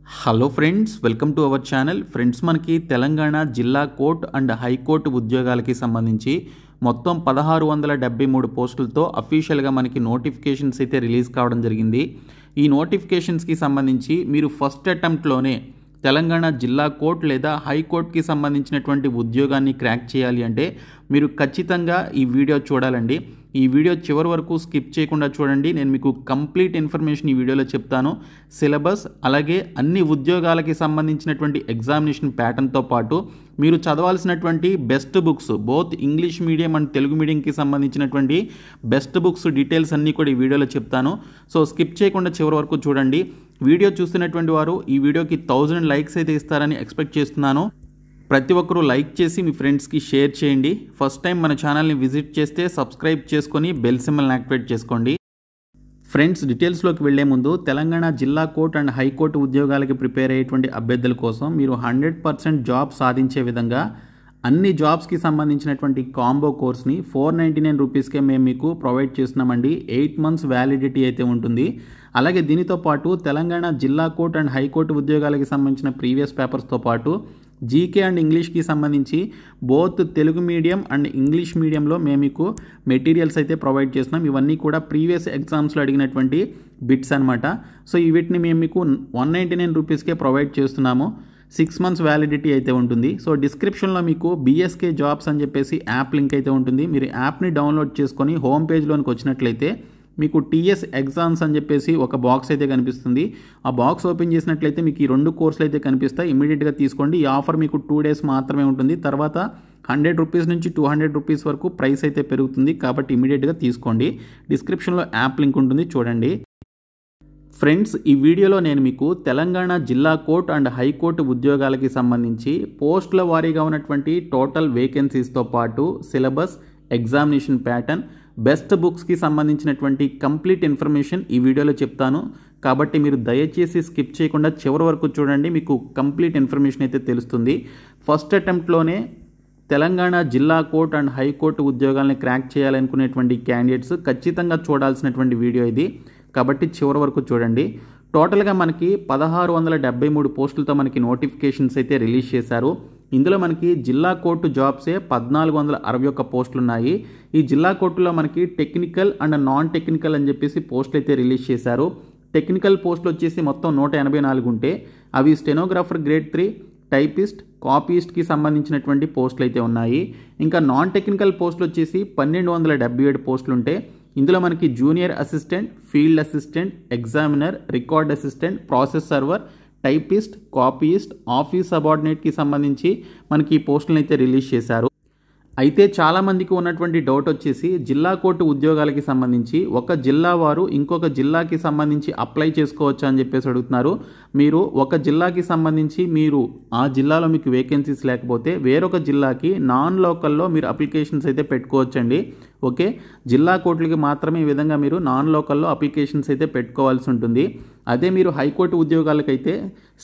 Hello friends, welcome to our channel. Friends, మనకి తెలంగాణ జిల్లా court and high court ఉద్యోగాలకి సంబంధించి మొత్తం 1673 పోస్టులతో అఫీషియల్గా మనకి నోటిఫికేషన్స్ అయితే రిలీజ్ కావడం జరిగింది. ఈ నోటిఫికేషన్స్కి సంబంధించి మీరు ఫస్ట్ అటెంప్ట్లోనే తెలంగాణ జిల్లా కోర్టు లేదా హైకోర్టుకి సంబంధించినటువంటి ఉద్యోగాన్ని క్రాక్ చేయాలి అంటే మీరు ఖచ్చితంగా ఈ వీడియో చూడాలండి. ఈ వీడియో చివరి వరకు స్కిప్ చేయకుండా చూడండి. నేను మీకు కంప్లీట్ ఇన్ఫర్మేషన్ ఈ వీడియోలో చెప్తాను. సిలబస్ అలాగే అన్ని ఉద్యోగాలకి సంబంధించినటువంటి ఎగ్జామినేషన్ ప్యాటర్న్తో పాటు మీరు చదవాల్సినటువంటి best books, both English medium and Telugu మీడియంకి సంబంధించినటువంటి బెస్ట్ బుక్స్ డీటెయిల్స్ అన్నీ కూడా ఈ వీడియోలో చెప్తాను. సో స్కిప్ చేయకుండా చివరి వరకు చూడండి. వీడియో చూస్తున్నటువంటి వారు ఈ వీడియోకి 1000 లైక్స్ అయితే ఇస్తారని ఎక్స్పెక్ట్ చేస్తున్నాను. ప్రతి ఒక్కరూ లైక్ చేసి మీ ఫ్రెండ్స్కి షేర్ చేయండి. ఫస్ట్ టైం మన ఛానల్ని విజిట్ చేస్తే సబ్స్క్రైబ్ చేసుకొని బెల్ సింబల్ని యాక్టివేట్ చేసుకోండి. ఫ్రెండ్స్, డీటెయిల్స్లోకి వెళ్లే ముందు తెలంగాణ జిల్లా కోర్టు అండ్ హైకోర్టు ఉద్యోగాలకి ప్రిపేర్ అయ్యేటువంటి అభ్యర్థుల కోసం మీరు 100% జాబ్ సాధించే విధంగా అన్ని జాబ్స్కి సంబంధించినటువంటి కాంబో కోర్స్ని 499 రూపీస్కే మేము మీకు ప్రొవైడ్ చేస్తున్నామండి. 8 months వ్యాలిడిటీ అయితే ఉంటుంది. అలాగే దీనితో పాటు తెలంగాణ జిల్లా కోర్టు అండ్ హైకోర్టు ఉద్యోగాలకి సంబంధించిన ప్రీవియస్ పేపర్స్తో పాటు జీకే అండ్ ఇంగ్లీష్కి సంబంధించి both Telugu medium and English మీడియంలో మేము మీకు మెటీరియల్స్ అయితే ప్రొవైడ్ చేస్తున్నాం. ఇవన్నీ కూడా ప్రీవియస్ ఎగ్జామ్స్లో అడిగినటువంటి బిట్స్ అనమాట. సో వీటిని మేము మీకు 199 రూపీస్కే ప్రొవైడ్ చేస్తున్నాము. 6 months వ్యాలిడిటీ అయితే ఉంటుంది. సో డిస్క్రిప్షన్లో మీకు BSK జాబ్స్ అని చెప్పేసి యాప్ లింక్ అయితే ఉంటుంది. మీరు యాప్ని డౌన్లోడ్ చేసుకొని హోమ్ పేజ్లోనికి వచ్చినట్లయితే మీకు TS ఎగ్జామ్స్ అని చెప్పేసి ఒక బాక్స్ అయితే కనిపిస్తుంది. ఆ బాక్స్ ఓపెన్ చేసినట్లయితే మీకు ఈ 2 కోర్సులు అయితే కనిపిస్తాయి. ఇమీడియట్గా తీసుకోండి. ఈ ఆఫర్ మీకు 2 days మాత్రమే ఉంటుంది. తర్వాత 100 రూపీస్ నుంచి 200 రూపీస్ వరకు ప్రైస్ అయితే పెరుగుతుంది. కాబట్టి ఇమీడియట్గా తీసుకోండి. డిస్క్రిప్షన్లో యాప్ లింక్ ఉంటుంది, చూడండి. ఫ్రెండ్స్, ఈ వీడియోలో నేను మీకు తెలంగాణ జిల్లా కోర్టు అండ్ హైకోర్టు ఉద్యోగాలకి సంబంధించి పోస్టుల వారీగా ఉన్నటువంటి టోటల్ వేకెన్సీస్తో పాటు సిలబస్, ఎగ్జామినేషన్ ప్యాటర్న్, బెస్ట్ బుక్స్కి సంబంధించినటువంటి కంప్లీట్ ఇన్ఫర్మేషన్ ఈ వీడియోలో చెప్తాను. కాబట్టి మీరు దయచేసి స్కిప్ చేయకుండా చివరి వరకు చూడండి. మీకు కంప్లీట్ ఇన్ఫర్మేషన్ అయితే తెలుస్తుంది. ఫస్ట్ అటెంప్ట్లోనే తెలంగాణ జిల్లా కోర్టు అండ్ హైకోర్టు ఉద్యోగాలని క్రాక్ చేయాలనుకునేటువంటి క్యాండిడేట్స్ ఖచ్చితంగా చూడాల్సినటువంటి వీడియో ఇది. కాబట్టి చివరి వరకు చూడండి. టోటల్గా మనకి 1673 పోస్టులతో మనకి నోటిఫికేషన్స్ అయితే రిలీజ్ చేశారు. ఇందులో మనకి జిల్లా కోర్టు జాబ్సే 1461 పోస్టులు ఉన్నాయి. ఈ జిల్లా కోర్టులో మనకి టెక్నికల్ అండ్ నాన్ టెక్నికల్ అని చెప్పేసి పోస్టులు అయితే రిలీజ్ చేశారు. టెక్నికల్ పోస్టులు వచ్చేసి మొత్తం 184 ఉంటే అవి స్టెనోగ్రాఫర్ గ్రేడ్ 3, టైపిస్ట్, కాపీయిస్ట్కి సంబంధించినటువంటి పోస్టులు అయితే ఉన్నాయి. ఇంకా నాన్ టెక్నికల్ పోస్టులు వచ్చేసి 1277 పోస్టులు ఉంటే ఇందులో మనకి junior assistant, field assistant, examiner, record assistant, process server, typist, copyist, office సబార్డినేట్కి సంబంధించి మనకి ఈ పోస్టులను అయితే రిలీజ్ చేశారు. అయితే చాలామందికి ఉన్నటువంటి డౌట్ వచ్చేసి జిల్లా కోర్టు ఉద్యోగాలకి సంబంధించి ఒక జిల్లా వారు ఇంకొక జిల్లాకి సంబంధించి అప్లై చేసుకోవచ్చా అని చెప్పేసి అడుగుతున్నారు. మీరు ఒక జిల్లాకి సంబంధించి మీరు ఆ జిల్లాలో మీకు వేకెన్సీస్ లేకపోతే వేరొక జిల్లాకి నాన్ లోకల్లో మీరు అప్లికేషన్స్ అయితే పెట్టుకోవచ్చండి. ఓకే, జిల్లా కోర్టులకి మాత్రమే ఈ విధంగా మీరు నాన్ లోకల్లో అప్లికేషన్స్ అయితే పెట్టుకోవాల్సి ఉంటుంది. అదే మీరు హైకోర్టు ఉద్యోగాలకైతే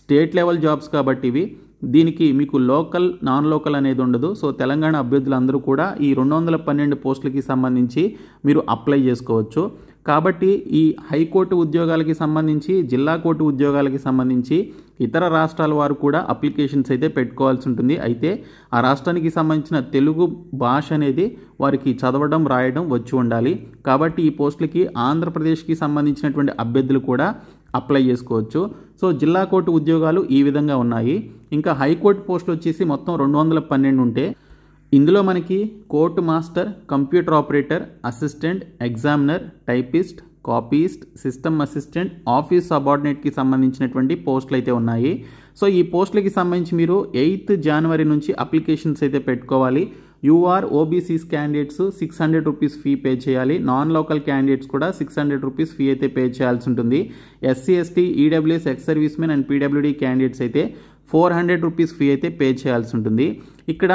స్టేట్ లెవెల్ జాబ్స్ కాబట్టి ఇవి, దీనికి మీకు లోకల్, నాన్ లోకల్ అనేది ఉండదు. సో తెలంగాణ అభ్యర్థులందరూ కూడా ఈ 212 పోస్టులకి సంబంధించి మీరు అప్లై చేసుకోవచ్చు. కాబట్టి ఈ హైకోర్టు ఉద్యోగాలకి సంబంధించి, జిల్లా కోర్టు ఉద్యోగాలకి సంబంధించి ఇతర రాష్ట్రాల వారు కూడా అప్లికేషన్స్ అయితే పెట్టుకోవాల్సి ఉంటుంది. అయితే ఆ రాష్ట్రానికి సంబంధించిన తెలుగు భాష అనేది వారికి చదవడం, రాయడం వచ్చి ఉండాలి. కాబట్టి ఈ పోస్టులకి ఆంధ్రప్రదేశ్కి సంబంధించినటువంటి అభ్యర్థులు కూడా అప్లై చేసుకోవచ్చు. సో జిల్లా కోర్టు ఉద్యోగాలు ఈ విధంగా ఉన్నాయి. ఇంకా హైకోర్టు పోస్టులు వచ్చేసి మొత్తం 212 ఉంటే ఇందులో మనకి court master, computer operator, assistant, examiner, typist, copyist, system assistant, office సబార్డినేట్కి సంబంధించినటువంటి పోస్టులు అయితే ఉన్నాయి. సో ఈ పోస్టులకి సంబంధించి మీరు 8th January నుంచి అప్లికేషన్స్ అయితే పెట్టుకోవాలి. OBCs candidates 600 rupees fee pay చేయాలి. నాన్ లోకల్ క్యాండిడేట్స్ కూడా 600 రూపీస్ ఫీ అయితే పే చేయాల్సి ఉంటుంది. SC, ST, EWS, ex service men and PWD candidates అయితే 400 రూపీస్ ఫీ అయితే పే చేయాల్సి ఉంటుంది. ఇక్కడ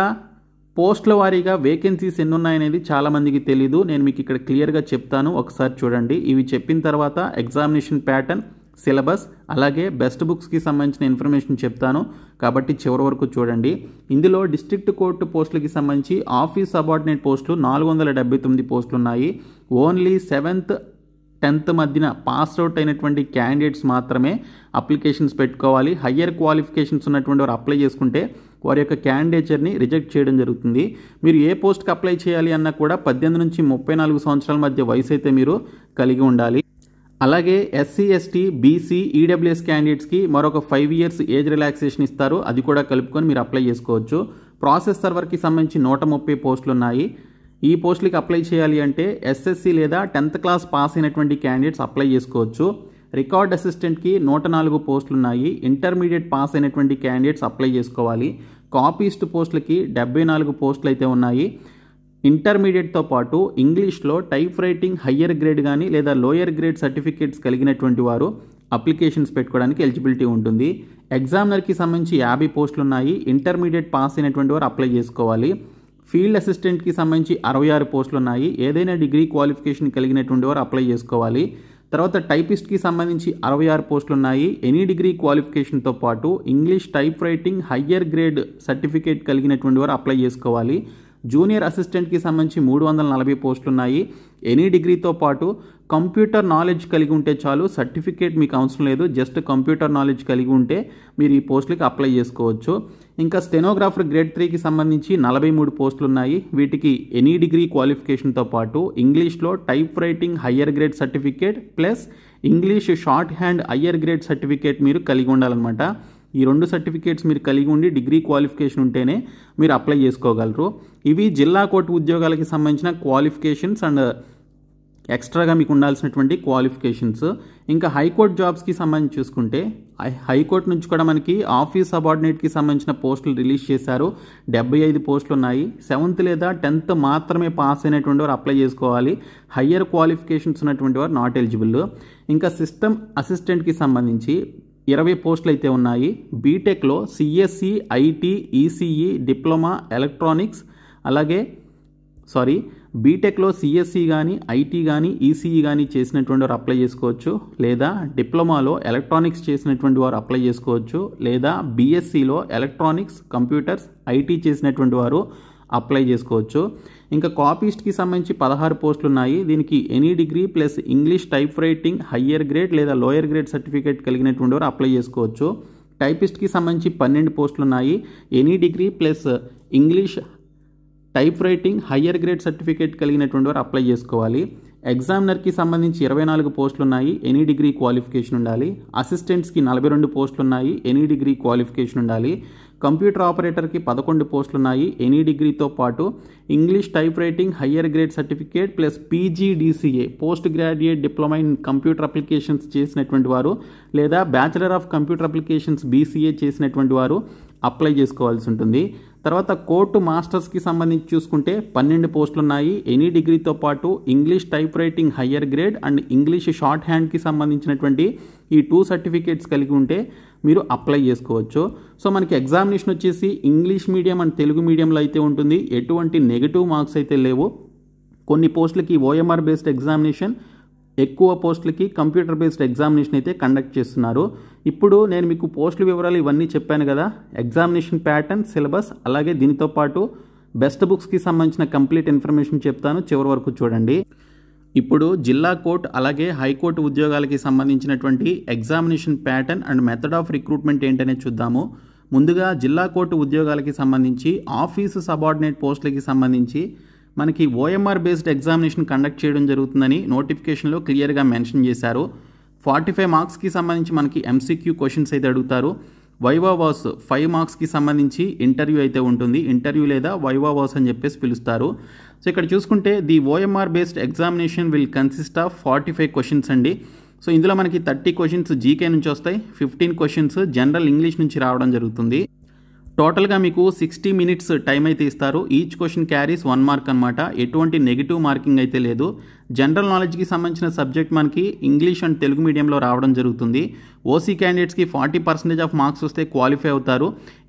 పోస్టుల వారీగా వేకెన్సీస్ ఎన్ని ఉన్నాయనేది చాలామందికి తెలీదు. నేను మీకు ఇక్కడ క్లియర్గా చెప్తాను, ఒకసారి చూడండి. ఇవి చెప్పిన తర్వాత ఎగ్జామినేషన్ ప్యాటర్న్, సిలబస్ అలాగే బెస్ట్ బుక్స్కి సంబంధించిన ఇన్ఫర్మేషన్ చెప్తాను. కాబట్టి చివరి వరకు చూడండి. ఇందులో డిస్ట్రిక్ట్ కోర్టు పోస్టులకి సంబంధించి ఆఫీస్ సబార్డినేట్ పోస్టులు 479 పోస్టులు ఉన్నాయి. ఓన్లీ 7th 10th మధ్యన పాస్ అవుట్ అయినటువంటి క్యాండిడేట్స్ మాత్రమే అప్లికేషన్స్ పెట్టుకోవాలి. హయ్యర్ క్వాలిఫికేషన్స్ ఉన్నటువంటి వారు అప్లై చేసుకుంటే వారి యొక్క క్యాండిడేచర్ని రిజెక్ట్ చేయడం జరుగుతుంది. మీరు ఏ పోస్ట్కి అప్లై చేయాలి అన్నా కూడా 18 నుంచి 34 సంవత్సరాల మధ్య వయసు అయితే మీరు కలిగి ఉండాలి. అలాగే ఎస్సీ, ఎస్టీ, బీసీ, ఈడబ్ల్యూఎస్ క్యాండిడేట్స్కి మరొక 5 years ఏజ్ రిలాక్సేషన్ ఇస్తారు. అది కూడా కలుపుకొని మీరు అప్లై చేసుకోవచ్చు. ప్రాసెస్ సర్వర్కి సంబంధించి 130 పోస్టులు ఉన్నాయి. ఈ పోస్టులకి అప్లై చేయాలి అంటే ఎస్ఎస్సి లేదా 10th క్లాస్ పాస్ అయినటువంటి క్యాండిడేట్స్ అప్లై చేసుకోవచ్చు. రికార్డ్ అసిస్టెంట్కి 104 పోస్టులు ఉన్నాయి. ఇంటర్మీడియట్ పాస్ అయినటువంటి క్యాండిడేట్స్ అప్లై చేసుకోవాలి. కాపీస్ట్ పోస్టులకి 74 పోస్టులు అయితే ఉన్నాయి. ఇంటర్మీడియట్తో పాటు ఇంగ్లీష్లో టైప్ రైటింగ్ హయ్యర్ గ్రేడ్ కానీ లేదా లోయర్ గ్రేడ్ సర్టిఫికేట్స్ కలిగినటువంటి వారు అప్లికేషన్స్ పెట్టుకోవడానికి ఎలిజిబిలిటీ ఉంటుంది. ఎగ్జామినర్కి సంబంధించి 50 పోస్టులు ఉన్నాయి. ఇంటర్మీడియట్ పాస్ అయినటువంటి వారు అప్లై చేసుకోవాలి. ఫీల్డ్ అసిస్టెంట్కి సంబంధించి 66 పోస్టులు ఉన్నాయి. ఏదైనా డిగ్రీ క్వాలిఫికేషన్ కలిగినటువంటి వారు అప్లై చేసుకోవాలి. తర్వాత టైపిస్ట్కి సంబంధించి 66 పోస్టులు ఉన్నాయి. ఎనీ డిగ్రీ క్వాలిఫికేషన్తో పాటు English type writing higher grade certificate కలిగినటువంటి వారు అప్లై చేసుకోవాలి. జూనియర్ అసిస్టెంట్కి సంబంధించి 340 పోస్టులు ఉన్నాయి. ఎనీ డిగ్రీతో పాటు కంప్యూటర్ నాలెడ్జ్ కలిగి ఉంటే చాలు, సర్టిఫికేట్ మీకు అవసరం లేదు. జస్ట్ కంప్యూటర్ నాలెడ్జ్ కలిగి ఉంటే మీరు ఈ పోస్టులకి అప్లై చేసుకోవచ్చు. ఇంకా స్టెనోగ్రాఫర్ గ్రేడ్ 3కి సంబంధించి 43 పోస్టులు ఉన్నాయి. వీటికి ఎనీ డిగ్రీ క్వాలిఫికేషన్తో పాటు ఇంగ్లీష్లో type writing higher grade certificate plus English short hand higher grade certificate మీరు కలిగి ఉండాలన్నమాట. ఈ 2 సర్టిఫికేట్స్ మీరు కలిగి ఉండి డిగ్రీ క్వాలిఫికేషన్ ఉంటేనే మీరు అప్లై చేసుకోగలరు. ఇవి జిల్లా కోర్టు ఉద్యోగాలకి సంబంధించిన క్వాలిఫికేషన్స్ అండ్ ఎక్స్ట్రాగా మీకు ఉండాల్సినటువంటి క్వాలిఫికేషన్స్. ఇంకా హైకోర్టు జాబ్స్కి సంబంధించి చూసుకుంటే హైకోర్టు నుంచి కూడా మనకి ఆఫీస్ సబార్డినేట్కి సంబంధించిన పోస్టులు రిలీజ్ చేశారు. 75 పోస్టులు ఉన్నాయి. 7th లేదా 10th మాత్రమే పాస్ అయినటువంటి వారు అప్లై చేసుకోవాలి. హయ్యర్ క్వాలిఫికేషన్స్ ఉన్నటువంటి వారు నాట్ ఎలిజిబుల్. ఇంకా సిస్టమ్ అసిస్టెంట్కి సంబంధించి 20 పోస్టులు అయితే ఉన్నాయి. బీటెక్లో CSC, IT, ECE, diploma electronics బీటెక్లో సిఎస్సి కానీ ఐటీ కానీ ఈసీఈ కానీ చేసినటువంటి వారు అప్లై చేసుకోవచ్చు. లేదా డిప్లొమాలో ఎలక్ట్రానిక్స్ చేసినటువంటి వారు అప్లై చేసుకోవచ్చు. లేదా బీఎస్సీలో ఎలక్ట్రానిక్స్, కంప్యూటర్స్, ఐటీ చేసినటువంటి వారు అప్లై చేసుకోవచ్చు. ఇంకా కాపీస్ట్కి సంబంధించి 16 పోస్టులు ఉన్నాయి. దీనికి any degree plus English type writing higher grade లేదా లోయర్ గ్రేడ్ సర్టిఫికేట్ కలిగినటువంటి వారు అప్లై చేసుకోవచ్చు. టైపిస్ట్కి సంబంధించి 12 పోస్టులు ఉన్నాయి. Any degree plus English type writing higher grade certificate కలిగినటువంటి వారు అప్లై చేసుకోవాలి. ఎగ్జామినర్కి సంబంధించి 24 పోస్టులు ఉన్నాయి. ఎనీ డిగ్రీ క్వాలిఫికేషన్ ఉండాలి. అసిస్టెంట్స్కి 42 పోస్టులు ఉన్నాయి. ఎనీ డిగ్రీ క్వాలిఫికేషన్ ఉండాలి. కంప్యూటర్ ఆపరేటర్కి 11 పోస్టులు ఉన్నాయి. ఎనీ డిగ్రీతో పాటు English type writing higher grade certificate plus PGDCA post graduate diploma in computer applications చేసినటువంటి వారు లేదా bachelor of computer applications BCA చేసినటువంటి వారు అప్లై చేసుకోవాల్సి ఉంటుంది. తర్వాత కోర్టు మాస్టర్స్కి సంబంధించి చూసుకుంటే 12 పోస్టులు ఉన్నాయి. ఎనీ డిగ్రీతో పాటు English type writing higher grade and English short హ్యాండ్కి సంబంధించినటువంటి ఈ 2 సర్టిఫికేట్స్ కలిగి ఉంటే మీరు అప్లై చేసుకోవచ్చు. సో మనకి ఎగ్జామినేషన్ వచ్చేసి ఇంగ్లీష్ మీడియం అండ్ తెలుగు మీడియంలో అయితే ఉంటుంది. ఎటువంటి నెగిటివ్ మార్క్స్ అయితే లేవు. కొన్ని పోస్టులకి ఓఎంఆర్ బేస్డ్ ఎగ్జామినేషన్, ఎక్కువ పోస్టులకి కంప్యూటర్ బేస్డ్ ఎగ్జామినేషన్ అయితే కండక్ట్ చేస్తున్నారు. ఇప్పుడు నేను మీకు పోస్టుల వివరాలు ఇవన్నీ చెప్పాను కదా. ఎగ్జామినేషన్ ప్యాటర్న్, సిలబస్, అలాగే దీనితో పాటు బెస్ట్ బుక్స్కి సంబంధించిన కంప్లీట్ ఇన్ఫర్మేషన్ చెప్తాను. చివరి వరకు చూడండి. ఇప్పుడు జిల్లా కోర్టు అలాగే హైకోర్టు ఉద్యోగాలకి సంబంధించినటువంటి examination pattern and method of recruitment ఏంటనే చూద్దాము. ముందుగా జిల్లా కోర్టు ఉద్యోగాలకి సంబంధించి ఆఫీసు సబార్డినేట్ పోస్టులకి సంబంధించి మనకి ఓఎంఆర్ బేస్డ్ ఎగ్జామినేషన్ కండక్ట్ చేయడం జరుగుతుందని నోటిఫికేషన్లో క్లియర్గా మెన్షన్ చేశారు. 45 మార్క్స్కి సంబంధించి మనకి ఎంసీక్యూ క్వశ్చన్స్ అయితే అడుగుతారు. వైవా వాస్ 5 మార్క్స్కి సంబంధించి ఇంటర్వ్యూ అయితే ఉంటుంది. ఇంటర్వ్యూ లేదా వైవా వాస్ అని చెప్పేసి పిలుస్తారు. సో ఇక్కడ చూసుకుంటే the OMR based examination will consist of 45 questions అండి. సో ఇందులో మనకి 30 క్వశ్చన్స్ జీకే నుంచి వస్తాయి. 15 క్వశ్చన్స్ జనరల్ ఇంగ్లీష్ నుంచి రావడం జరుగుతుంది. టోటల్గా మీకు 60 minutes టైం అయితే ఇస్తారు. ఈచ్ క్వశ్చన్ క్యారీస్ 1 మార్క్ అనమాట. ఎటువంటి నెగిటివ్ మార్కింగ్ అయితే లేదు. జనరల్ నాలెడ్జ్కి సంబంధించిన సబ్జెక్ట్ మనకి ఇంగ్లీష్ అండ్ తెలుగు మీడియంలో రావడం జరుగుతుంది. ఓసీ క్యాండిడేట్స్కి 40% ఆఫ్ మార్క్స్ వస్తే క్వాలిఫై అవుతారు.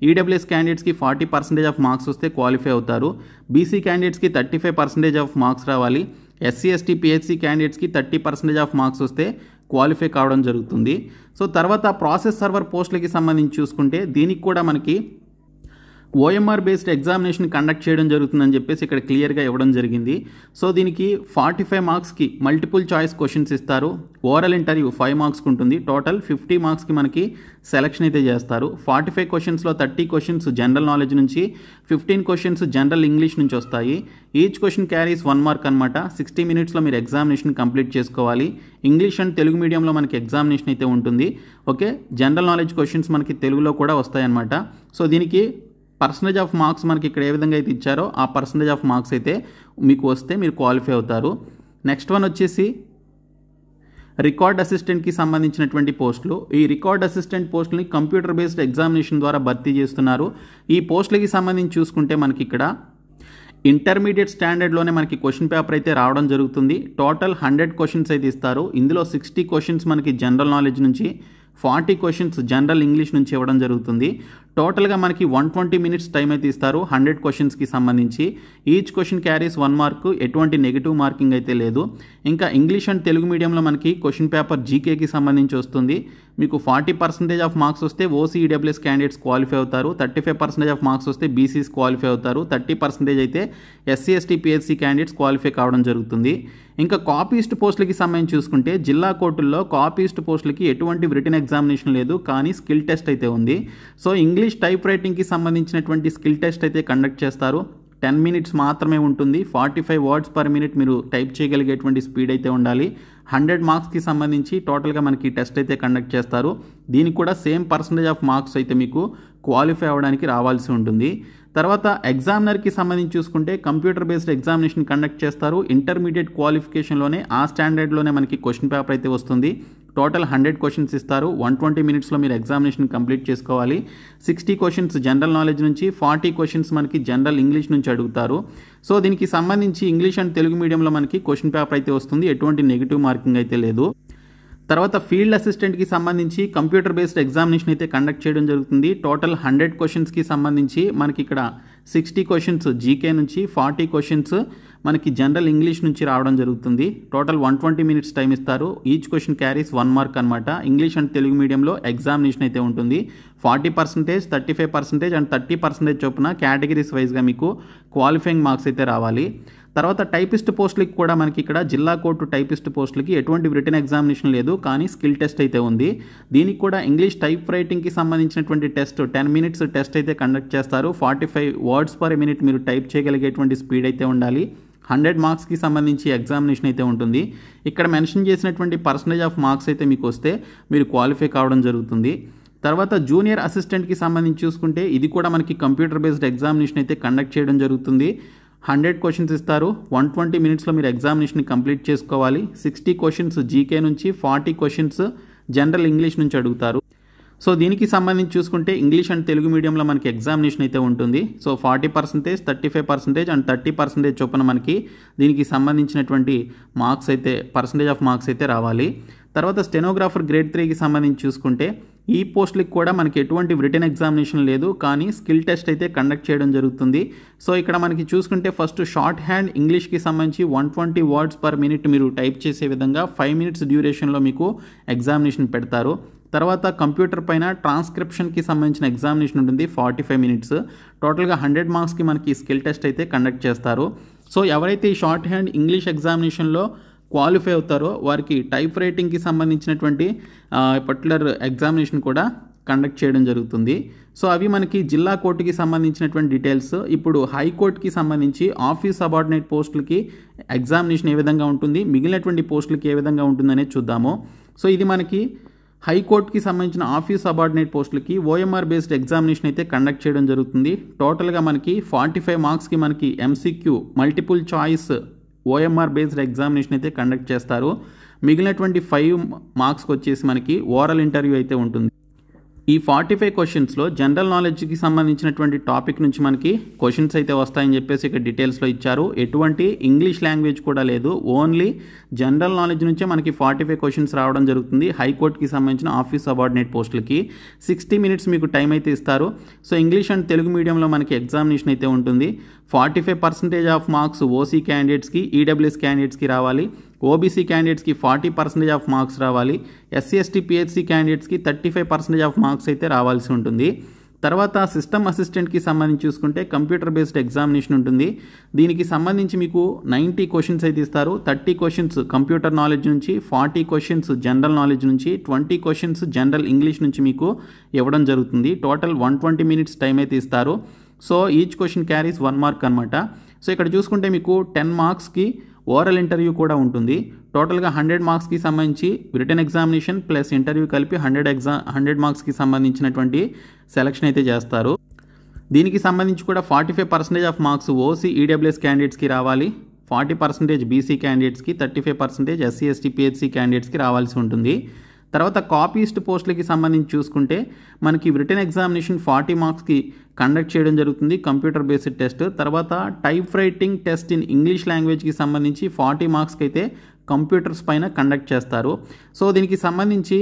ఈడబ్ల్యూఎస్ క్యాండిడేట్స్కి 40% ఆఫ్ మార్క్స్ వస్తే క్వాలిఫై అవుతారు. బీసీ క్యాండిడేట్స్కి 35% ఆఫ్ మార్క్స్ రావాలి. ఎస్సీ ఎస్టీ పిహెచ్సి క్యాండిడేట్స్కి 30% ఆఫ్ మార్క్స్ వస్తే క్వాలిఫై కావడం జరుగుతుంది. సో తర్వాత ప్రాసెస్ సర్వర్ పోస్టులకి సంబంధించి చూసుకుంటే దీనికి కూడా మనకి ఓఎంఆర్ బేస్డ్ ఎగ్జామినేషన్ కండక్ట్ చేయడం జరుగుతుందని చెప్పేసి ఇక్కడ క్లియర్గా ఇవ్వడం జరిగింది. సో దీనికి 45 మార్క్స్కి మల్టిపుల్ చాయిస్ క్వశ్చన్స్ ఇస్తారు. ఓరల్ ఇంటర్వ్యూ 5 మార్క్స్కి ఉంటుంది. టోటల్ 50 మార్క్స్కి మనకి సెలక్షన్ అయితే చేస్తారు. 45 క్వశ్చన్స్లో 30 క్వశ్చన్స్ జనరల్ నాలెడ్జ్ నుంచి, 15 క్వశ్చన్స్ జనరల్ ఇంగ్లీష్ నుంచి వస్తాయి. ఈచ్ క్వశ్చన్ క్యారీస్ 1 మార్క్ అనమాట. 60 మినిట్స్లో మీరు ఎగ్జామినేషన్ కంప్లీట్ చేసుకోవాలి. ఇంగ్లీష్ అండ్ తెలుగు మీడియంలో మనకి ఎగ్జామినేషన్ అయితే ఉంటుంది. ఓకే, జనరల్ నాలెడ్జ్ క్వశ్చన్స్ మనకి తెలుగులో కూడా వస్తాయన్నమాట. సో దీనికి పర్సంటేజ్ ఆఫ్ మార్క్స్ మనకి ఇక్కడ ఏ విధంగా అయితే ఇచ్చారో ఆ పర్సంటేజ్ ఆఫ్ మార్క్స్ అయితే మీకు వస్తే మీరు క్వాలిఫై అవుతారు. నెక్స్ట్ వన్ వచ్చేసి రికార్డ్ అసిస్టెంట్కి సంబంధించినటువంటి పోస్టులు. ఈ రికార్డ్ అసిస్టెంట్ పోస్టులని కంప్యూటర్ బేస్డ్ ఎగ్జామినేషన్ ద్వారా భర్తీ చేస్తున్నారు. ఈ పోస్టులకి సంబంధించి చూసుకుంటే మనకి ఇక్కడ ఇంటర్మీడియట్ స్టాండర్డ్లోనే మనకి క్వశ్చన్ పేపర్ అయితే రావడం జరుగుతుంది. టోటల్ 100 క్వశ్చన్స్ అయితే ఇస్తారు. ఇందులో 60 క్వశ్చన్స్ మనకి జనరల్ నాలెడ్జ్ నుంచి, 40 క్వశ్చన్స్ జనరల్ ఇంగ్లీష్ నుంచి ఇవ్వడం జరుగుతుంది. టోటల్గా మనకి 120 మినిట్స్ టైం అయితే ఇస్తారు 100 క్వశ్చన్స్కి సంబంధించి. ఈచ్ క్వశ్చన్ క్యారీస్ 1 మార్క్, ఎటువంటి నెగిటివ్ మార్కింగ్ అయితే లేదు. ఇంకా ఇంగ్లీష్ అండ్ తెలుగు మీడియంలో మనకి క్వశ్చన్ పేపర్ జీకేకి సంబంధించి వస్తుంది. మీకు 40% ఆఫ్ మార్క్స్ వస్తే ఓసీ ఈడబ్ల్యూఎస్ క్యాండిడేట్స్ క్వాలిఫై అవుతారు. 35% ఆఫ్ మార్క్స్ వస్తే బీసీస్ క్వాలిఫై అవుతారు. 30% అయితే SC ST PHC candidates qualify కావడం జరుగుతుంది. ఇంకా కాపీస్ట్ పోస్టులకి సంబంధించి చూసుకుంటే జిల్లా కోర్టుల్లో కాపీస్ట్ పోస్టులకి ఎటువంటి రిటన్ ఎగ్జామినేషన్ లేదు, కానీ స్కిల్ టెస్ట్ అయితే ఉంది. సో ఇంగ్లీష్ టైప్ రైటింగ్కి సంబంధించినటువంటి స్కిల్ టెస్ట్ అయితే కండక్ట్ చేస్తారు. 10 మినిట్స్ మాత్రమే ఉంటుంది. 45 వర్డ్స్ పర్ మినిట్ మీరు టైప్ చేయగలిగేటువంటి స్పీడ్ అయితే ఉండాలి. 100 మార్క్స్కి సంబంధించి టోటల్గా మనకి టెస్ట్ అయితే కండక్ట్ చేస్తారు. దీనికి కూడా సేమ్ పర్సంటేజ్ ఆఫ్ మార్క్స్ అయితే మీకు క్వాలిఫై అవ్వడానికి రావాల్సి ఉంటుంది. తర్వాత ఎగ్జామినర్కి సంబంధించి చూసుకుంటే కంప్యూటర్ బేస్డ్ ఎగ్జామినేషన్ కండక్ట్ చేస్తారు. ఇంటర్మీడియట్ క్వాలిఫికేషన్లోనే ఆ స్టాండర్డ్లోనే మనకి క్వశ్చన్ పేపర్ అయితే వస్తుంది. టోటల్ 100 క్వశ్చన్స్ ఇస్తారు. 120 మినిట్స్లో మీరు ఎగ్జామినేషన్ కంప్లీట్ చేసుకోవాలి. 60 క్వశ్చన్స్ జనరల్ నాలెడ్జ్ నుంచి, 40 క్వశ్చన్స్ మనకి జనరల్ ఇంగ్లీష్ నుంచి అడుగుతారు. సో దీనికి సంబంధించి ఇంగ్లీష్ అండ్ తెలుగు మీడియంలో మనకి క్వశ్చన్ పేపర్ అయితే వస్తుంది. ఎటువంటి నెగిటివ్ మార్కింగ్ అయితే లేదు. తర్వాత ఫీల్డ్ అసిస్టెంట్కి సంబంధించి కంప్యూటర్ బేస్డ్ ఎగ్జామినేషన్ అయితే కండక్ట్ చేయడం జరుగుతుంది. టోటల్ 100 క్వశ్చన్స్కి సంబంధించి మనకి ఇక్కడ 60 క్వశ్చన్స్ జీకే నుంచి, 40 క్వశ్చన్స్ మనకి జనరల్ ఇంగ్లీష్ నుంచి రావడం జరుగుతుంది. టోటల్ 120 మినిట్స్ టైం ఇస్తారు. ఈచ్ క్వశ్చన్ క్యారీస్ 1 మార్క్ అనమాట. ఇంగ్లీష్ అండ్ తెలుగు మీడియంలో ఎగ్జామినేషన్ అయితే ఉంటుంది. 40%, 35% అండ్ 30% చొప్పున కేటగిరీస్ వైజ్గా మీకు క్వాలిఫైయింగ్ మార్క్స్ అయితే రావాలి. తర్వాత టైపిస్ట్ పోస్టులకి కూడా మనకి ఇక్కడ జిల్లా కోర్టు టైపిస్ట్ పోస్టులకి ఎటువంటి రిటన్ ఎగ్జామినేషన్ లేదు, కానీ స్కిల్ టెస్ట్ అయితే ఉంది. దీనికి కూడా ఇంగ్లీష్ టైప్ రైటింగ్కి సంబంధించినటువంటి టెస్ట్ 10 మినిట్స్ టెస్ట్ అయితే కండక్ట్ చేస్తారు. 45 వర్డ్స్ పర్ మినిట్ మీరు టైప్ చేయగలిగేటువంటి స్పీడ్ అయితే ఉండాలి. 100 మార్క్స్కి సంబంధించి ఎగ్జామినేషన్ అయితే ఉంటుంది. ఇక్కడ మెన్షన్ చేసినటువంటి పర్సంటేజ్ ఆఫ్ మార్క్స్ అయితే మీకు వస్తే మీరు క్వాలిఫై కావడం జరుగుతుంది. తర్వాత జూనియర్ అసిస్టెంట్కి సంబంధించి చూసుకుంటే ఇది కూడా మనకి కంప్యూటర్ బేస్డ్ ఎగ్జామినేషన్ అయితే కండక్ట్ చేయడం జరుగుతుంది. 100 క్వశ్చన్స్ ఇస్తారు. 120 మినిట్స్లో మీరు ఎగ్జామినేషన్ కంప్లీట్ చేసుకోవాలి. 60 క్వశ్చన్స్ జీకే నుంచి, 40 క్వశ్చన్స్ జనరల్ ఇంగ్లీష్ నుంచి అడుగుతారు. సో దీనికి సంబంధించి చూసుకుంటే ఇంగ్లీష్ అండ్ తెలుగు మీడియంలో మనకి ఎగ్జామినేషన్ అయితే ఉంటుంది. సో 40%, 35% అండ్ 30% చొప్పున మనకి దీనికి సంబంధించినటువంటి మార్క్స్ అయితే పర్సంటేజ్ ఆఫ్ మార్క్స్ అయితే రావాలి. తర్వాత స్టెనోగ్రాఫర్ గ్రేడ్ 3కి సంబంధించి చూసుకుంటే ఈ పోస్టులకి కూడా మనకి ఎటువంటి రిటన్ ఎగ్జామినేషన్ లేదు, కానీ స్కిల్ టెస్ట్ అయితే కండక్ట్ చేయడం జరుగుతుంది. సో ఇక్కడ మనకి చూసుకుంటే ఫస్ట్ షార్ట్ హ్యాండ్ ఇంగ్లీష్కి సంబంధించి 120 వర్డ్స్ పర్ మినిట్ మీరు టైప్ చేసే విధంగా 5 మినిట్స్ డ్యూరేషన్లో మీకు ఎగ్జామినేషన్ పెడతారు. తర్వాత కంప్యూటర్ పైన ట్రాన్స్క్రిప్షన్కి సంబంధించిన ఎగ్జామినేషన్ ఉంటుంది 45 మినిట్స్. టోటల్గా 100 మార్క్స్కి మనకి స్కిల్ టెస్ట్ అయితే కండక్ట్ చేస్తారు. సో ఎవరైతే ఈ షార్ట్ హ్యాండ్ ఇంగ్లీష్ ఎగ్జామినేషన్లో క్వాలిఫై అవుతారో వారికి టైప్ రైటింగ్కి సంబంధించినటువంటి పర్టికులర్ ఎగ్జామినేషన్ కూడా కండక్ట్ చేయడం జరుగుతుంది. సో అవి మనకి జిల్లా కోర్టుకి సంబంధించినటువంటి డీటెయిల్స్. ఇప్పుడు హైకోర్టుకి సంబంధించి ఆఫీస్ సబార్డినేట్ పోస్టులకి ఎగ్జామినేషన్ ఏ విధంగా ఉంటుంది, మిగిలినటువంటి పోస్టులకి ఏ విధంగా ఉంటుందనేది చూద్దాము. సో ఇది మనకి హైకోర్టుకి సంబంధించిన ఆఫీస్ సబార్డినేట్ పోస్టులకి ఓఎంఆర్ బేస్డ్ ఎగ్జామినేషన్ అయితే కండక్ట్ చేయడం జరుగుతుంది. టోటల్గా మనకి 45 మార్క్స్కి మనకి MCQ multiple choice OMR based examination అయితే కండక్ట్ చేస్తారు. మిగిలినటువంటి 5 మార్క్స్కి వచ్చేసి మనకి ఓరల్ ఇంటర్వ్యూ అయితే ఉంటుంది. ఈ 45 క్వశ్చన్స్లో జనరల్ నాలెడ్జ్కి సంబంధించినటువంటి టాపిక్ నుంచి మనకి క్వశ్చన్స్ అయితే వస్తాయని చెప్పేసి ఇక్కడ డీటెయిల్స్లో ఇచ్చారు. ఎటువంటి ఇంగ్లీష్ లాంగ్వేజ్ కూడా లేదు, ఓన్లీ జనరల్ నాలెడ్జ్ నుంచే మనకి 45 క్వశ్చన్స్ రావడం జరుగుతుంది. హైకోర్టుకి సంబంధించిన ఆఫీస్ సబార్డినేట్ పోస్టులకి 60 మినిట్స్ మీకు టైం అయితే ఇస్తారు. సో ఇంగ్లీష్ అండ్ తెలుగు మీడియంలో మనకి ఎగ్జామినేషన్ అయితే ఉంటుంది. 45% ఆఫ్ మార్క్స్ ఓసీ క్యాండిడేట్స్కి, ఈడబ్ల్యూఎస్ క్యాండిడేట్స్కి రావాలి. ఓబీసీ క్యాండిడేట్స్కి 40% ఆఫ్ మార్క్స్ రావాలి. ఎస్సీ ఎస్టీ పిహెచ్సి క్యాండిడేట్స్కి 35% ఆఫ్ మార్క్స్ అయితే రావాల్సి ఉంటుంది. తర్వాత సిస్టమ్ అసిస్టెంట్కి సంబంధించి చూసుకుంటే కంప్యూటర్ బేస్డ్ ఎగ్జామినేషన్ ఉంటుంది. దీనికి సంబంధించి మీకు 90 క్వశ్చన్స్ అయితే ఇస్తారు. 30 క్వశ్చన్స్ కంప్యూటర్ నాలెడ్జ్ నుంచి, 40 క్వశ్చన్స్ జనరల్ నాలెడ్జ్ నుంచి, 20 క్వశ్చన్స్ జనరల్ ఇంగ్లీష్ నుంచి మీకు ఇవ్వడం జరుగుతుంది. టోటల్ 120 మినిట్స్ టైం అయితే ఇస్తారు. So each question carries 1 mark అనమాట. సో ఇక్కడ చూసుకుంటే మీకు 10 మార్క్స్కి ఓరల్ ఇంటర్వ్యూ కూడా ఉంటుంది. టోటల్గా 100 మార్క్స్కి సంబంధించి రిటన్ ఎగ్జామినేషన్ ప్లస్ ఇంటర్వ్యూ కలిపి 100 మార్క్స్కి సంబంధించినటువంటి సెలక్షన్ అయితే చేస్తారు. దీనికి సంబంధించి కూడా 45% ఆఫ్ మార్క్స్ ఓసీ ఈడబ్ల్యూఎస్ క్యాండిడేట్స్కి రావాలి, 40% బీసీ క్యాండిడేట్స్కి, 35% ఎస్సీ ఎస్టీ పిహెచ్సి క్యాండిడేట్స్కి రావాల్సి ఉంటుంది. తర్వాత కాపీస్ట్ పోస్టులకి సంబంధించి చూసుకుంటే మనకి రిటన్ ఎగ్జామినేషన్ 40 మార్క్స్కి కండక్ట్ చేయడం జరుగుతుంది, కంప్యూటర్ బేస్డ్ టెస్ట్. తర్వాత type writing test in English లాంగ్వేజ్కి సంబంధించి 40 మార్క్స్కి అయితే కంప్యూటర్స్ పైన కండక్ట్ చేస్తారు. సో దీనికి సంబంధించి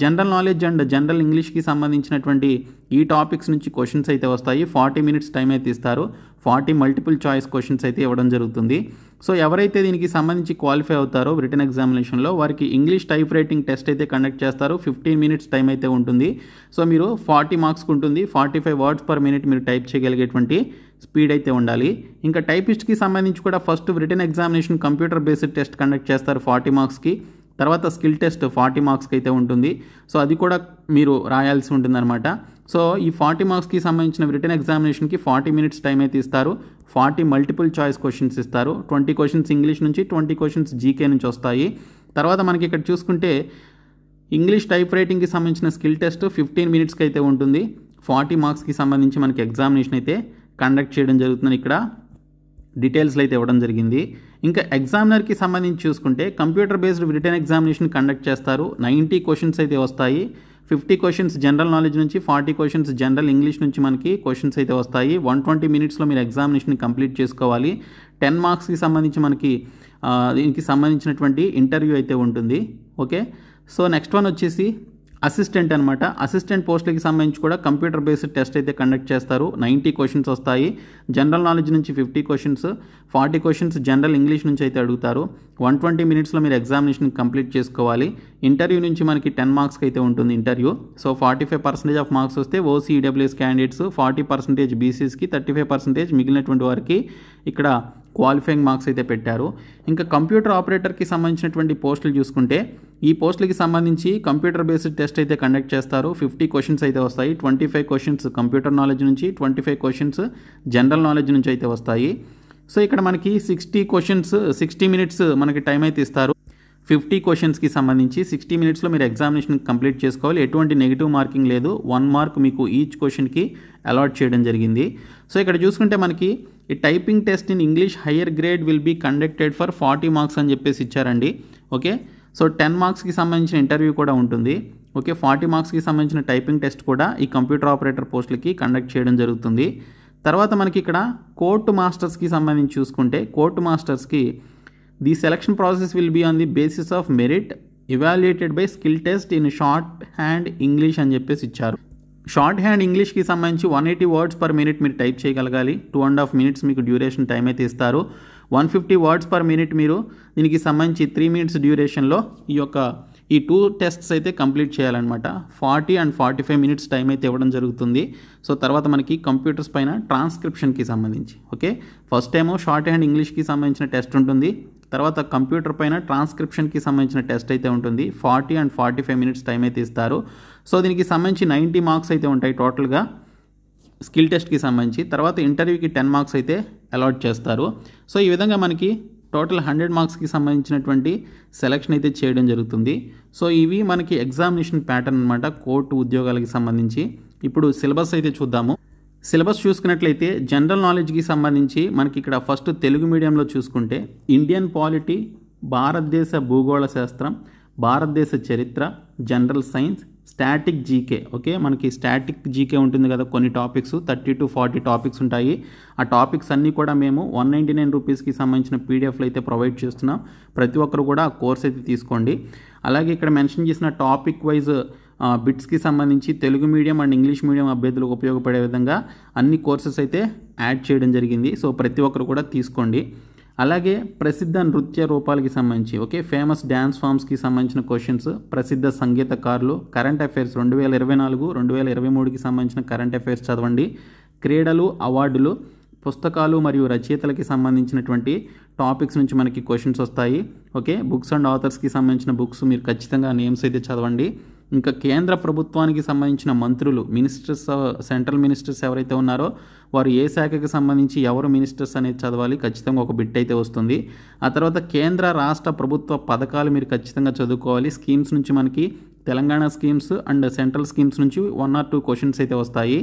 జనరల్ నాలెడ్జ్ అండ్ జనరల్ ఇంగ్లీష్కి సంబంధించినటువంటి ఈ టాపిక్స్ నుంచి క్వశ్చన్స్ అయితే వస్తాయి. 40 మినిట్స్ టైం అయితే ఇస్తారు. 40 మల్టిపుల్ చాయిస్ క్వశ్చన్స్ అయితే ఇవ్వడం జరుగుతుంది. సో ఎవరైతే దీనికి సంబంధించి క్వాలిఫై అవుతారో రిటన్ ఎగ్జామినేషన్లో వారికి ఇంగ్లీష్ టైప్ రైటింగ్ టెస్ట్ అయితే కండక్ట్ చేస్తారు. 15 మినిట్స్ టైం అయితే ఉంటుంది. సో మీరు 40 మార్క్స్కి ఉంటుంది. 45 వర్డ్స్ పర్ మినిట్ మీరు టైప్ చేయగలిగేటువంటి స్పీడ్ అయితే ఉండాలి. ఇంకా టైపిస్ట్కి సంబంధించి కూడా first written examination computer based test conduct చేస్తారు 40 మార్క్స్కి. తర్వాత స్కిల్ టెస్ట్ 40 మార్క్స్కి అయితే ఉంటుంది. సో అది కూడా మీరు రాయాల్సి ఉంటుందన్నమాట. సో ఈ 40 మార్క్స్కి సంబంధించిన రిటన్ ఎగ్జామినేషన్కి 40 మినిట్స్ టైం అయితే ఇస్తారు. 40 మల్టిపుల్ చాయిస్ క్వశ్చన్స్ ఇస్తారు. 20 క్వశ్చన్స్ ఇంగ్లీష్ నుంచి, 20 క్వశ్చన్స్ జీకే నుంచి వస్తాయి. తర్వాత మనకి ఇక్కడ చూసుకుంటే ఇంగ్లీష్ టైప్ రైటింగ్కి సంబంధించిన స్కిల్ టెస్ట్ 15 మినిట్స్కి అయితే ఉంటుంది. 40 మార్క్స్కి సంబంధించి మనకి ఎగ్జామినేషన్ అయితే కండక్ట్ చేయడం జరుగుతుంది. ఇక్కడ డీటెయిల్స్లో అయితే ఇవ్వడం జరిగింది. ఇంకా ఎగ్జామినర్కి సంబంధించి చూసుకుంటే computer based written examination conduct చేస్తారు. 90 క్వశ్చన్స్ అయితే వస్తాయి. 50 క్వశ్చన్స్ జనరల్ నాలెడ్జ్ నుంచి, 40 క్వశ్చన్స్ జనరల్ ఇంగ్లీష్ నుంచి మనకి క్వశ్చన్స్ అయితే వస్తాయి. 120 మినిట్స్లో మీరు ఎగ్జామినేషన్ కంప్లీట్ చేసుకోవాలి. 10 మార్క్స్కి సంబంధించి మనకి దీనికి సంబంధించినటువంటి ఇంటర్వ్యూ అయితే ఉంటుంది. ఓకే, సో నెక్స్ట్ వన్ వచ్చేసి అసిస్టెంట్ అనమాట. అసిస్టెంట్ పోస్టులకి సంబంధించి కూడా కంప్యూటర్ బేస్డ్ టెస్ట్ అయితే కండక్ట్ చేస్తారు. 90 క్వశ్చన్స్ వస్తాయి. జనరల్ నాలెడ్జ్ నుంచి 50 క్వశ్చన్స్, 40 క్వశ్చన్స్ జనరల్ ఇంగ్లీష్ నుంచి అయితే అడుగుతారు. 120 మినిట్స్లో మీరు ఎగ్జామినేషన్ కంప్లీట్ చేసుకోవాలి. ఇంటర్వ్యూ నుంచి మనకి 10 మార్క్స్కి అయితే ఉంటుంది ఇంటర్వ్యూ. సో 45% ఆఫ్ మార్క్స్ వస్తే ఓసీ ఈడబ్ల్యూఎస్ క్యాండిడేట్స్, 40% బీసీస్కి, 35% మిగిలినటువంటి వారికి ఇక్కడ క్వాలిఫైయింగ్ మార్క్స్ అయితే పెట్టారు. ఇంకా కంప్యూటర్ ఆపరేటర్కి సంబంధించినటువంటి పోస్టులు చూసుకుంటే ఈ పోస్టులకి సంబంధించి కంప్యూటర్ బేస్డ్ టెస్ట్ అయితే కండక్ట్ చేస్తారు. 50 క్వశ్చన్స్ అయితే వస్తాయి. 25 క్వశ్చన్స్ కంప్యూటర్ నాలెడ్జ్ నుంచి, 25 క్వశ్చన్స్ జనరల్ నాలెడ్జ్ నుంచి అయితే వస్తాయి. సో ఇక్కడ మనకి 60 మినిట్స్ మనకి టైం అయితే ఇస్తారు. 50 క్వశ్చన్స్కి సంబంధించి 60 మినిట్స్లో మీరు ఎగ్జామినేషన్ కంప్లీట్ చేసుకోవాలి. ఎటువంటి నెగిటివ్ మార్కింగ్ లేదు. 1 మార్క్ మీకు ఈచ్ క్వశ్చన్కి అలాట్ చేయడం జరిగింది. సో ఇక్కడ చూసుకుంటే మనకి ఈ typing test in English higher grade will be conducted for 40 marks అని చెప్పేసి ఇచ్చారండి. ఓకే, సో 10 మార్క్స్కి సంబంధించిన ఇంటర్వ్యూ కూడా ఉంటుంది. ఓకే, 40 మార్క్స్కి సంబంధించిన టైపింగ్ టెస్ట్ కూడా ఈ కంప్యూటర్ ఆపరేటర్ పోస్టులకి కండక్ట్ చేయడం జరుగుతుంది. తర్వాత మనకి ఇక్కడ కోర్టు మాస్టర్స్కి సంబంధించి చూసుకుంటే కోర్టు మాస్టర్స్కి the selection process will be on the basis of merit evaluated by skill test in shorthand English అని చెప్పేసి ఇచ్చారు. షార్ట్ హ్యాండ్ ఇంగ్లీష్కి సంబంధించి 180 వర్డ్స్ పర్ మినిట్ మీరు టైప్ చేయగలగాలి. 2.5 మినిట్స్ మీకు డ్యూరేషన్ టైం అయితే ఇస్తారు. 150 వర్డ్స్ పర్ మినిట్ మీరు దీనికి సంబంధించి 3 మినిట్స్ డ్యూరేషన్లో ఈ 2 టెస్ట్స్ అయితే కంప్లీట్ చేయాలన్నమాట. 40 అండ్ 45 మినిట్స్ టైం అయితే ఇవ్వడం జరుగుతుంది. సో తర్వాత మనకి కంప్యూటర్స్ పైన ట్రాన్స్క్రిప్షన్కి సంబంధించి ఓకే, ఫస్ట్ ఏమో షార్ట్ హ్యాండ్ ఇంగ్లీష్కి సంబంధించిన టెస్ట్ ఉంటుంది. తర్వాత కంప్యూటర్ పైన ట్రాన్స్క్రిప్షన్కి సంబంధించిన టెస్ట్ అయితే ఉంటుంది. 40 అండ్ 45 మినిట్స్ టైం అయితే ఇస్తారు. సో దీనికి సంబంధించి 90 మార్క్స్ అయితే ఉంటాయి టోటల్గా స్కిల్ టెస్ట్కి సంబంధించి. తర్వాత ఇంటర్వ్యూకి 10 మార్క్స్ అయితే అలాట్ చేస్తారు. సో ఈ విధంగా మనకి టోటల్ 100 మార్క్స్కి సంబంధించినటువంటి సెలక్షన్ అయితే చేయడం జరుగుతుంది. సో ఇవి మనకి ఎగ్జామినేషన్ ప్యాటర్న్ అనమాట కోర్టు ఉద్యోగాలకి సంబంధించి. ఇప్పుడు సిలబస్ అయితే చూద్దాము. సిలబస్ చూసుకున్నట్లయితే జనరల్ నాలెడ్జ్కి సంబంధించి మనకి ఇక్కడ ఫస్ట్ తెలుగు మీడియంలో చూసుకుంటే ఇండియన్ పాలిటీ, భారతదేశ భూగోళ శాస్త్రం, భారతదేశ చరిత్ర, general science, static GK. Okay, మనకి స్టాటిక్ జీకే ఉంటుంది కదా, కొన్ని టాపిక్స్ 30 to 40 టాపిక్స్ ఉంటాయి. ఆ టాపిక్స్ అన్నీ కూడా మేము 199 రూపీస్కి సంబంధించిన పీడిఎఫ్లు అయితే ప్రొవైడ్ చేస్తున్నాం. ప్రతి ఒక్కరు కూడా ఆ కోర్స్ అయితే తీసుకోండి. అలాగే ఇక్కడ మెన్షన్ చేసిన టాపిక్ వైజ్ బిట్స్కి సంబంధించి Telugu medium and English medium అభ్యర్థులకు ఉపయోగపడే విధంగా అన్ని కోర్సెస్ అయితే యాడ్ చేయడం జరిగింది. సో ప్రతి ఒక్కరు కూడా తీసుకోండి. అలాగే ప్రసిద్ధ నృత్య రూపాలకి సంబంధించి ఓకే ఫేమస్ డ్యాన్స్ ఫామ్స్కి సంబంధించిన క్వశ్చన్స్, ప్రసిద్ధ సంగీతకారులు, కరెంట్ అఫైర్స్ 2024 2023కి సంబంధించిన కరెంట్ అఫైర్స్ చదవండి. క్రీడలు, అవార్డులు, పుస్తకాలు మరియు రచయితలకి సంబంధించినటువంటి టాపిక్స్ నుంచి మనకి క్వశ్చన్స్ వస్తాయి. ఓకే బుక్స్ అండ్ ఆథర్స్కి సంబంధించిన బుక్స్ మీరు ఖచ్చితంగా నేమ్స్ అయితే చదవండి. ఇంకా కేంద్ర ప్రభుత్వానికి సంబంధించిన మంత్రులు, మినిస్టర్స్, సెంట్రల్ మినిస్టర్స్ ఎవరైతే ఉన్నారో వారు ఏ శాఖకి సంబంధించి ఎవరు మినిస్టర్స్ అనేది చదవాలి, ఖచ్చితంగా ఒక బిట్ అయితే వస్తుంది. ఆ తర్వాత కేంద్ర రాష్ట్ర ప్రభుత్వ పథకాలు మీరు ఖచ్చితంగా చదువుకోవాలి. స్కీమ్స్ నుంచి మనకి Telangana schemes and central schemes నుంచి 1 or 2 క్వశ్చన్స్ అయితే వస్తాయి.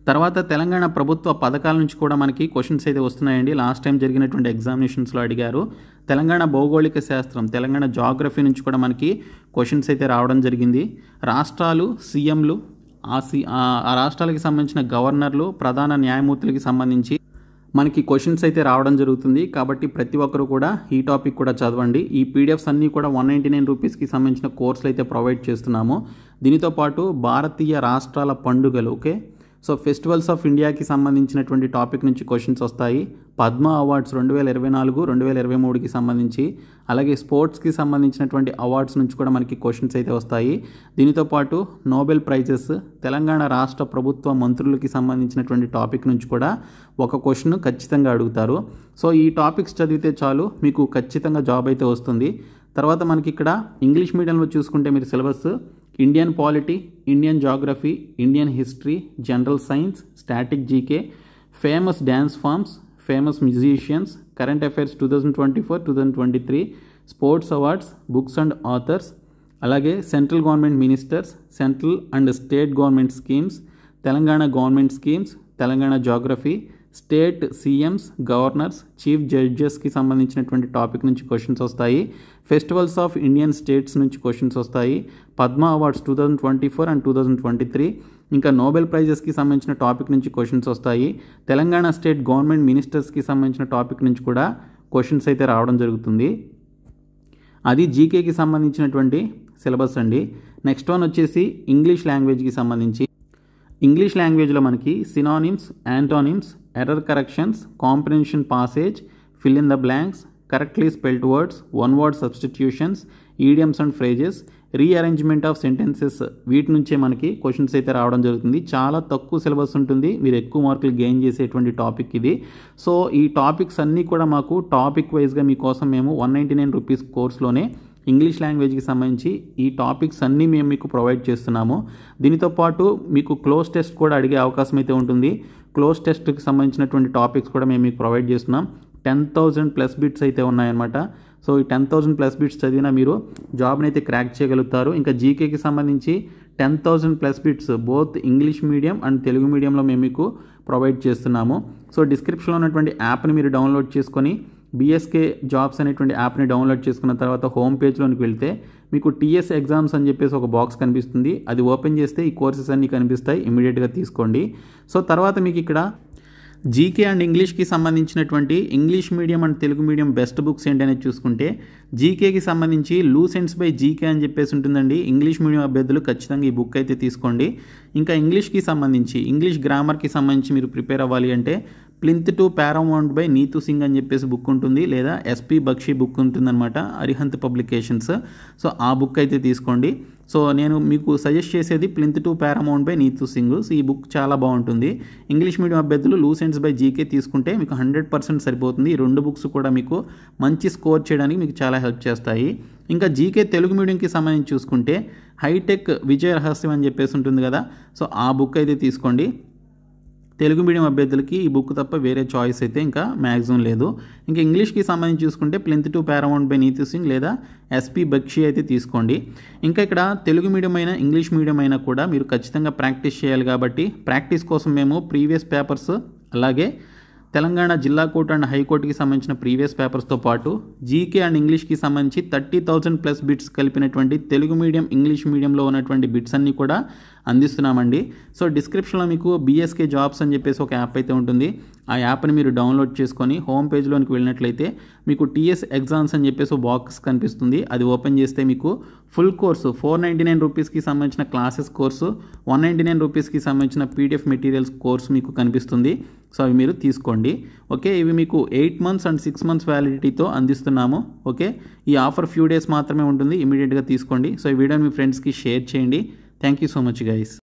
తర్వాత తెలంగాణ ప్రభుత్వ పథకాల నుంచి కూడా మనకి క్వశ్చన్స్ అయితే వస్తున్నాయండి. లాస్ట్ టైం జరిగినటువంటి ఎగ్జామినేషన్స్లో అడిగారు. తెలంగాణ భౌగోళిక శాస్త్రం, తెలంగాణ జాగ్రఫీ నుంచి కూడా మనకి క్వశ్చన్స్ అయితే రావడం జరిగింది. రాష్ట్రాలు, సీఎంలు, ఆ రాష్ట్రాలకి సంబంధించిన గవర్నర్లు, ప్రధాన న్యాయమూర్తులకి సంబంధించి మనకి క్వశ్చన్స్ అయితే రావడం జరుగుతుంది. కాబట్టి ప్రతి ఒక్కరు కూడా ఈ టాపిక్ కూడా చదవండి. ఈ పీడిఎఫ్స్ అన్నీ కూడా 199 రూపీస్కి సంబంధించిన కోర్సులు అయితే ప్రొవైడ్ చేస్తున్నాము. దీనితో పాటు భారతీయ రాష్ట్రాల పండుగలు, ఓకే సో ఫెస్టివల్స్ ఆఫ్ ఇండియాకి సంబంధించినటువంటి టాపిక్ నుంచి క్వశ్చన్స్ వస్తాయి. పద్మ అవార్డ్స్ 2024 2023కి సంబంధించి, అలాగే స్పోర్ట్స్కి సంబంధించినటువంటి అవార్డ్స్ నుంచి కూడా మనకి క్వశ్చన్స్ అయితే వస్తాయి. దీనితో పాటు నోబెల్ ప్రైజెస్, తెలంగాణ రాష్ట్ర ప్రభుత్వ మంత్రులకి సంబంధించినటువంటి టాపిక్ నుంచి కూడా ఒక క్వశ్చన్ ఖచ్చితంగా అడుగుతారు. సో ఈ టాపిక్స్ చదివితే చాలు మీకు ఖచ్చితంగా జాబ్ అయితే వస్తుంది. తర్వాత మనకి ఇక్కడ ఇంగ్లీష్ మీడియంలో చూసుకుంటే మీరు syllabus Indian polity, Indian geography, Indian history, general science, static GK, famous dance forms, famous musicians, current affairs 2024 2023, sports awards, books and authors, అలాగే central government ministers, central and state government schemes, Telangana government schemes, Telangana geography, state CMs, governors, chief జడ్జెస్కి సంబంధించినటువంటి topic నుంచి questions వస్తాయి. Festivals of Indian states నుంచి questions వస్తాయి. Padma awards 2024 and 2023, ఇంకా Nobel ప్రైజెస్కి సంబంధించిన topic నుంచి క్వశ్చన్స్ వస్తాయి. తెలంగాణ స్టేట్ గవర్నమెంట్ మినిస్టర్స్కి సంబంధించిన టాపిక్ నుంచి కూడా క్వశ్చన్స్ అయితే రావడం జరుగుతుంది. అది జీకేకి సంబంధించినటువంటి సిలబస్ అండి. నెక్స్ట్ వన్ వచ్చేసి ఇంగ్లీష్ లాంగ్వేజ్కి సంబంధించి. ఇంగ్లీష్ లాంగ్వేజ్లో మనకి synonyms, antonyms, error corrections, comprehension passage, fill in the blanks, correctly spelled words, one word substitutions, idioms and phrases, rearrangement of sentences, వీటి నుంచే మనకి క్వశ్చన్స్ అయితే రావడం జరుగుతుంది. చాలా తక్కువ సిలబస్ ఉంటుంది, మీరు ఎక్కువ మార్కులు గెయిన్ చేసేటువంటి టాపిక్ ఇది. సో ఈ టాపిక్స్ అన్నీ కూడా మాకు టాపిక్ వైజ్గా మీకోసం మేము 199 రూపీస్ కోర్సులోనే ఇంగ్లీష్ లాంగ్వేజ్కి సంబంధించి ఈ టాపిక్స్ అన్నీ మేము మీకు ప్రొవైడ్ చేస్తున్నాము. దీనితో పాటు మీకు క్లోజ్ టెస్ట్ కూడా అడిగే అవకాశం అయితే ఉంటుంది. క్లోజ్ టెస్ట్కి సంబంధించినటువంటి టాపిక్స్ కూడా మేము మీకు ప్రొవైడ్ చేస్తున్నాం. 10,000+ బిట్స్ అయితే ఉన్నాయన్నమాట. సో ఈ 10,000+ బిట్స్ చదివినా మీరు జాబ్ని అయితే క్రాక్ చేయగలుగుతారు. ఇంకా జీకేకి సంబంధించి 10,000+ bits both English medium and Telugu మీడియంలో మేము మీకు ప్రొవైడ్ చేస్తున్నాము. సో డిస్క్రిప్షన్లో ఉన్నటువంటి యాప్ని మీరు డౌన్లోడ్ చేసుకొని బీఎస్కే జాబ్స్ అనేటువంటి యాప్ని డౌన్లోడ్ చేసుకున్న తర్వాత హోమ్ పేజ్లోనికి వెళ్తే మీకు టీఎస్ ఎగ్జామ్స్ అని చెప్పేసి ఒక బాక్స్ కనిపిస్తుంది. అది ఓపెన్ చేస్తే ఈ కోర్సెస్ అన్నీ కనిపిస్తాయి, ఇమీడియట్గా తీసుకోండి. సో తర్వాత మీకు ఇక్కడ జీకే అండ్ ఇంగ్లీష్కి సంబంధించినటువంటి English medium and Telugu medium best books ఏంటనేది చూసుకుంటే జీకేకి సంబంధించి లూసెంట్స్ బై జీకే అని చెప్పేసి ఉంటుందండి. ఇంగ్లీష్ మీడియం అభ్యర్థులు ఖచ్చితంగా ఈ బుక్ అయితే తీసుకోండి. ఇంకా ఇంగ్లీష్కి సంబంధించి ఇంగ్లీష్ గ్రామర్కి సంబంధించి మీరు ప్రిపేర్ అవ్వాలి అంటే Plinth to Paramount by Neetu Singh అని చెప్పేసి బుక్ ఉంటుంది, లేదా ఎస్పీ బక్షి బుక్ ఉంటుందన్నమాట, అరిహంత్ పబ్లికేషన్స్. సో ఆ బుక్ అయితే తీసుకోండి. సో నేను మీకు సజెస్ట్ చేసేది Plinth to Paramount by Neetu Singh. So ఈ బుక్ చాలా బాగుంటుంది. ఇంగ్లీష్ మీడియం అభ్యర్థులు లూసెంట్స్ బై జీకే తీసుకుంటే మీకు 100% సరిపోతుంది. ఈ 2 బుక్స్ కూడా మీకు మంచి స్కోర్ చేయడానికి మీకు చాలా హెల్ప్ చేస్తాయి. ఇంకా జీకే తెలుగు మీడియంకి సంబంధించి చూసుకుంటే హైటెక్ విజయ రహస్యం అని చెప్పేసి ఉంటుంది కదా, సో ఆ బుక్ అయితే తీసుకోండి. తెలుగు మీడియం అభ్యర్థులకి ఈ బుక్ తప్ప వేరే చాయిస్ అయితే ఇంకా మ్యాక్సిమం లేదు. ఇంకా ఇంగ్లీష్కి సంబంధించి చూసుకుంటే Plinth to Paramount by Neetu Singh లేదా ఎస్పీ బక్షి అయితే తీసుకోండి. ఇంకా ఇక్కడ తెలుగు మీడియం అయినా ఇంగ్లీష్ మీడియం అయినా కూడా మీరు ఖచ్చితంగా ప్రాక్టీస్ చేయాలి. కాబట్టి ప్రాక్టీస్ కోసం మేము ప్రీవియస్ పేపర్స్, అలాగే తెలంగాణ జిల్లా కోర్టు అండ్ హైకోర్టుకి సంబంధించిన ప్రీవియస్ పేపర్స్తో పాటు జీకే అండ్ ఇంగ్లీష్కి సంబంధించి 30,000+ బిట్స్ కలిపినటువంటి తెలుగు మీడియం ఇంగ్లీష్ మీడియంలో ఉన్నటువంటి బిట్స్ అన్నీ కూడా అందిస్తున్నామండి. సో డిస్క్రిప్షన్లో మీకు బీఎస్కే జాబ్స్ అని చెప్పేసి ఒక యాప్ అయితే ఉంటుంది. ఆ యాప్ని మీరు డౌన్లోడ్ చేసుకొని హోమ్ పేజ్లోనికి వెళ్ళినట్లయితే మీకు టీఎస్ ఎగ్జామ్స్ అని చెప్పేసి బాక్స్ కనిపిస్తుంది. అది ఓపెన్ చేస్తే మీకు ఫుల్ కోర్సు 499 రూపీస్కి సంబంధించిన క్లాసెస్ కోర్సు, 199 రూపీస్కి సంబంధించిన పీడిఎఫ్ మెటీరియల్స్ కోర్సు మీకు కనిపిస్తుంది. సో అవి మీరు తీసుకోండి. ఓకే, ఇవి మీకు 8 months అండ్ 6 months వ్యాలిడిటీతో అందిస్తున్నాము. ఓకే, ఈ ఆఫర్ ఫ్యూ డేస్ మాత్రమే ఉంటుంది, ఇమీడియట్గా తీసుకోండి. సో ఈ వీడియోని మీ ఫ్రెండ్స్కి షేర్ చేయండి. Thank you so much guys.